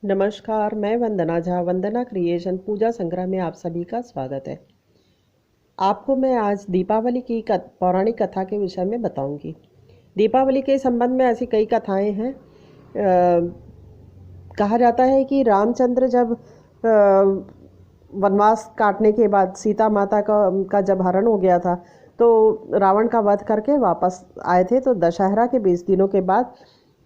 नमस्कार, मैं वंदना झा, वंदना क्रिएशन पूजा संग्रह में आप सभी का स्वागत है। आपको मैं आज दीपावली की पौराणिक कथा के विषय में बताऊंगी। दीपावली के संबंध में ऐसी कई कथाएं हैं। कहा जाता है कि रामचंद्र जब वनवास काटने के बाद सीता माता का जब हरण हो गया था, तो रावण का वध करके वापस आए थे। तो दशहरा के 20 दिनों के बाद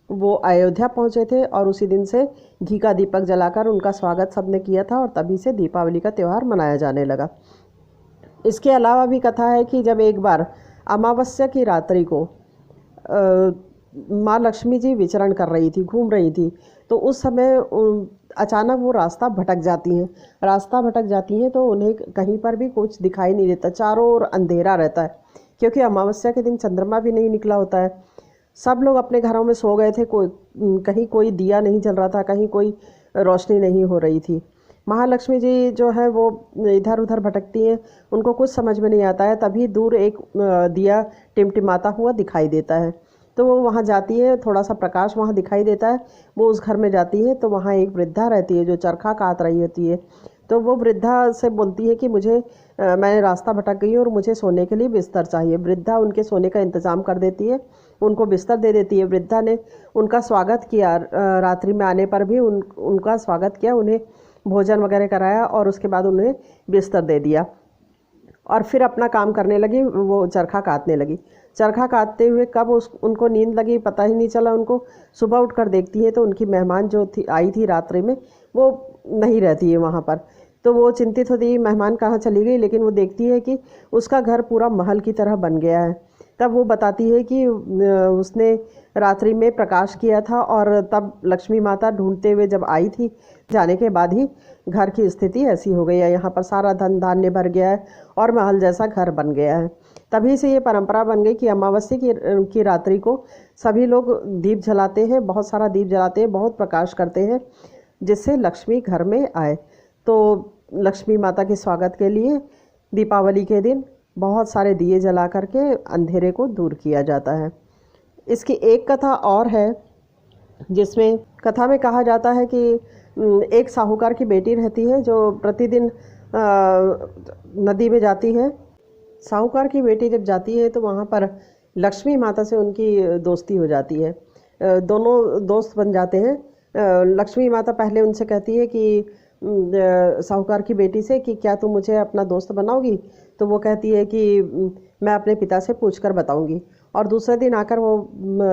वो अयोध्या पहुंचे थे और उसी दिन से घी का दीपक जलाकर उनका स्वागत सबने किया था और तभी से दीपावली का त्यौहार मनाया जाने लगा। इसके अलावा भी कथा है कि जब एक बार अमावस्या की रात्रि को माँ लक्ष्मी जी विचरण कर रही थी, घूम रही थी, तो उस समय अचानक वो रास्ता भटक जाती हैं तो उन्हें कहीं पर भी कुछ दिखाई नहीं देता, चारों ओर अंधेरा रहता है, क्योंकि अमावस्या के दिन चंद्रमा भी नहीं निकला होता है। सब लोग अपने घरों में सो गए थे, कहीं कोई दिया नहीं जल रहा था, कहीं कोई रोशनी नहीं हो रही थी। महालक्ष्मी जी जो है वो इधर उधर भटकती हैं, उनको कुछ समझ में नहीं आता है। तभी दूर एक दिया टिमटिमाता हुआ दिखाई देता है, तो वो वहाँ जाती है, थोड़ा सा प्रकाश वहाँ दिखाई देता है। वो उस घर में जाती है तो वहाँ एक वृद्धा रहती है जो चरखा कात रही होती है। तो वो वृद्धा से बोलती है कि मैंने रास्ता भटक गई और मुझे सोने के लिए बिस्तर चाहिए। वृद्धा उनके सोने का इंतज़ाम कर देती है, उनको बिस्तर दे देती है। वृद्धा ने उनका स्वागत किया, रात्रि में आने पर भी उनका स्वागत किया, उन्हें भोजन वगैरह कराया और उसके बाद उन्हें बिस्तर दे दिया और फिर अपना काम करने लगी। वो चरखा काटने लगी। चरखा काटते हुए कब उनको नींद लगी पता ही नहीं चला उनको। सुबह उठकर देखती है तो उनकी मेहमान जो थी आई थी रात्रि में, वो नहीं रहती है वहाँ पर। तो वो चिंतित होती है मेहमान कहाँ चली गई, लेकिन वो देखती है कि उसका घर पूरा महल की तरह बन गया है। तब वो बताती है कि उसने रात्रि में प्रकाश किया था और तब लक्ष्मी माता ढूंढते हुए जब आई थी, जाने के बाद ही घर की स्थिति ऐसी हो गई है। यहाँ पर सारा धन धान्य भर गया है और महल जैसा घर बन गया है। तभी से ये परंपरा बन गई कि अमावस्या की रात्रि को सभी लोग दीप जलाते हैं, बहुत सारा दीप जलाते हैं, बहुत प्रकाश करते हैं, जिससे लक्ष्मी घर में आए। तो लक्ष्मी माता के स्वागत के लिए दीपावली के दिन बहुत सारे दिए जला करके अंधेरे को दूर किया जाता है। इसकी एक कथा और है, जिसमें कथा में कहा जाता है कि एक साहूकार की बेटी रहती है जो प्रतिदिन नदी में जाती है। साहूकार की बेटी जब जाती है तो वहाँ पर लक्ष्मी माता से उनकी दोस्ती हो जाती है। दोनों दोस्त बन जाते हैं। लक्ष्मी माता पहले उनसे कहती है कि साहूकार की बेटी से कि क्या तुम मुझे अपना दोस्त बनाओगी। तो वो कहती है कि मैं अपने पिता से पूछकर बताऊंगी, और दूसरे दिन आकर वो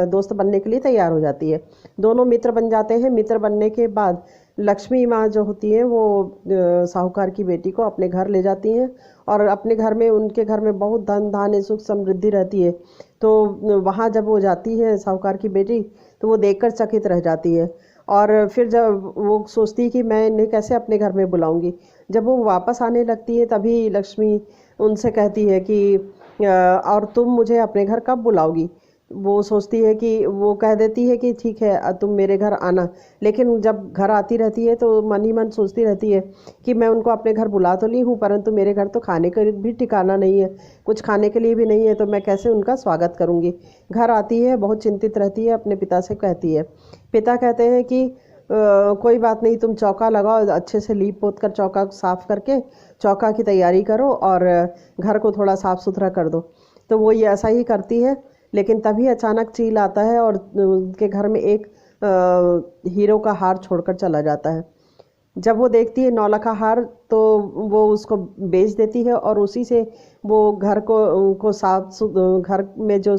दोस्त बनने के लिए तैयार हो जाती है। दोनों मित्र बन जाते हैं। मित्र बनने के बाद लक्ष्मी माँ जो होती है वो साहूकार की बेटी को अपने घर ले जाती हैं और अपने घर में, उनके घर में बहुत धन धान्य सुख समृद्धि रहती है। तो वहाँ जब वो जाती है साहूकार की बेटी, तो वो देखकर चकित रह जाती है और फिर जब वो सोचती है कि मैं इन्हें कैसे अपने घर में बुलाऊंगी। जब वो वापस आने लगती है तभी लक्ष्मी उनसे कहती है कि और तुम मुझे अपने घर कब बुलाओगी। वो सोचती है कि वो कह देती है कि ठीक है तुम मेरे घर आना, लेकिन जब घर आती रहती है तो मन ही मन सोचती रहती है कि मैं उनको अपने घर बुला तो ली हूँ, परंतु मेरे घर तो खाने का भी ठिकाना नहीं है, कुछ खाने के लिए भी नहीं है, तो मैं कैसे उनका स्वागत करूँगी। घर आती है, बहुत चिंतित रहती है, अपने पिता से कहती है। पिता कहते हैं कि कोई बात नहीं, तुम चौका लगाओ, अच्छे से लीप पोत कर चौका साफ करके चौका की तैयारी करो और घर को थोड़ा साफ सुथरा कर दो। तो वो ये ऐसा ही करती है, लेकिन तभी अचानक चील आता है और उनके घर में एक हीरो का हार छोड़कर चला जाता है। जब वो देखती है 9 का हार, तो वो उसको बेच देती है और उसी से वो घर को घर में जो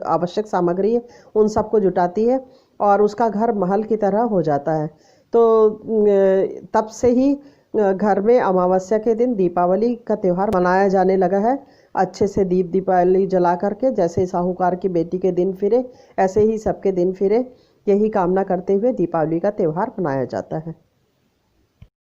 आवश्यक सामग्री है उन सबको जुटाती है और उसका घर महल की तरह हो जाता है। तो तब से ही घर में अमावस्या के दिन दीपावली का त्यौहार मनाया जाने लगा है। अच्छे से दीपावली जला करके, जैसे साहूकार की बेटी के दिन फिरे ऐसे ही सबके दिन फिरे, यही कामना करते हुए दीपावली का त्यौहार मनाया जाता है।